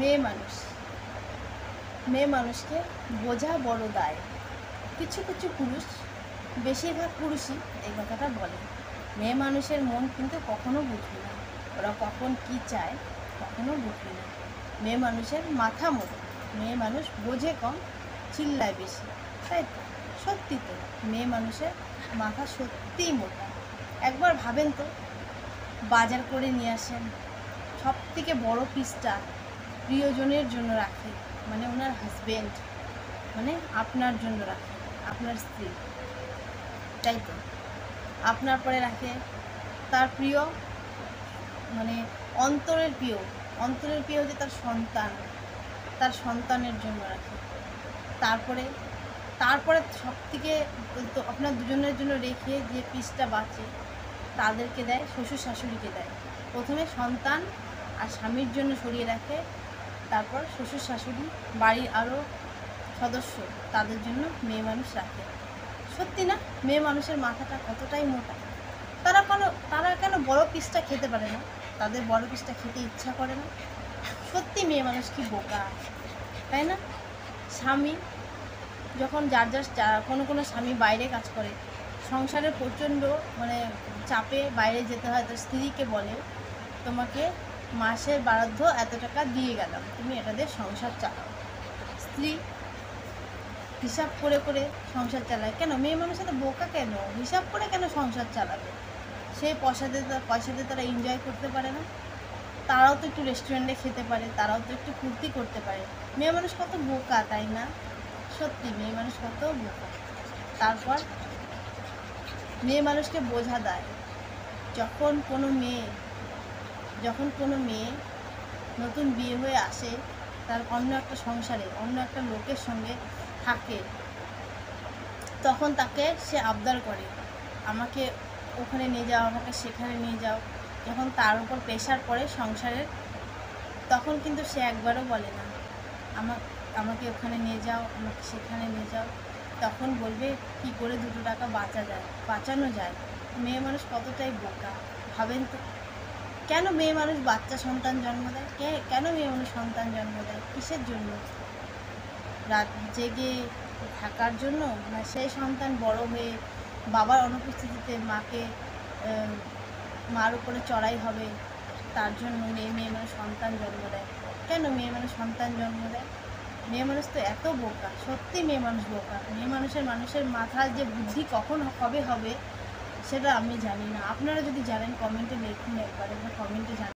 মেয়ে মানুষ, মেয়ে মানুষকে বোঝা বড় দায়। কিছু কিছু পুরুষ, বেশিরভাগ পুরুষই এই কথাটা বলে। মেয়ে মানুষের মন কিন্তু কখনো বুঝবি না, ওরা কখন কি চায় কখনো বুঝবি না। মেয়ে মানুষের মাথা মোটা, মেয়ে মানুষ বোঝে কম, চিল্লায় বেশি, তাই তো? সত্যি তো, মেয়ে মানুষের মাথা সত্যিই মোটা। একবার ভাবেন তো, বাজার করে নিয়ে আসেন, সব থেকে বড় পিসটা প্রিয়জনের জন্য রাখে, মানে ওনার হাজবেন্ড, মানে আপনার জন্য রাখে, আপনার স্ত্রী, তাই তো? আপনার পরে রাখে তার প্রিয়, মানে অন্তরের প্রিয়, অন্তরের প্রিয় যে তার সন্তান, তার সন্তানের জন্য রাখে। তারপরে তারপরে সব থেকে তো আপনার দুজনের জন্য রেখে যে পিসটা বাঁচে তাদেরকে দেয়, শ্বশুর শাশুড়িকে দেয়। প্রথমে সন্তান আর স্বামীর জন্য সরিয়ে রাখে, তারপর শ্বশুর শাশুড়ি, বাড়ির আরও সদস্য, তাদের জন্য মেয়ে মানুষ রাখে। সত্যি না, মেয়ে মানুষের মাথাটা কতটাই মোটা। তারা কেন বড় পিসটা খেতে পারে না? তাদের বড় পিসটা খেতে ইচ্ছা করে না? সত্যি মেয়ে মানুষ কি বোকা, তাই না? স্বামী যখন কোনো স্বামী বাইরে কাজ করে, সংসারে প্রচণ্ড মানে চাপে বাইরে যেতে হয়, তো স্ত্রীকে বলে তোমাকে মাসের বরাদ্দ এত টাকা দিয়ে গেলাম, তুমি এটা দিয়ে সংসার চালাও। স্ত্রী হিসাব করে করে সংসার চালায়। কেন মেয়ে মানুষ এত বোকা কেন? হিসাব করে কেন সংসার চালাবে? সেই পয়সা দিয়ে তারা এনজয় করতে পারে না? তারাও তো একটু রেস্টুরেন্টে খেতে পারে, তারাও তো একটু ফুর্তি করতে পারে। মেয়ে মানুষ কত বোকা, তাই না? সত্যি মেয়ে মানুষ কত বোকা। তারপর মেয়ে মানুষকে বোঝা দেয়। যখন কোনো মেয়ে নতুন বিয়ে হয়ে আসে, তার অন্য একটা সংসারে অন্য একটা লোকের সঙ্গে থাকে, তখন তাকে সে আবদার করে, আমাকে ওখানে নিয়ে যাও, আমাকে সেখানে নিয়ে যাও। যখন তার উপর প্রেশার পড়ে সংসারের, তখন কিন্তু সে একবারও বলে না আমাকে ওখানে নিয়ে যাও, আমাকে সেখানে নিয়ে যাও। তখন বলবে কি করে 2 টাকা বাঁচানো যায়। মেয়ে মানুষ কতটাই বোকা ভাবেন তো। কেন মেয়ে মানুষ বাচ্চা সন্তান জন্ম দেয়? কেন মেয়ে মানুষ সন্তান জন্ম দেয়? কিসের জন্য? রাত জেগে থাকার জন্য, না সেই সন্তান বড় হয়ে বাবার অনুপস্থিতিতে মার উপরে চড়াই হবে, তার জন্য মেয়ে মানুষ সন্তান জন্ম দেয়? কেন মেয়ে মানুষ সন্তান জন্ম দেয়? মেয়ে মানুষ তো এত বোকা, সত্যি মেয়ে মানুষ বোকা। মানুষের মাথার যে বুদ্ধি কখন কবে হবে সেটা আমি জানি না। আপনারা যদি জানেন কমেন্টে লিখুন, একবার কমেন্টে জানান।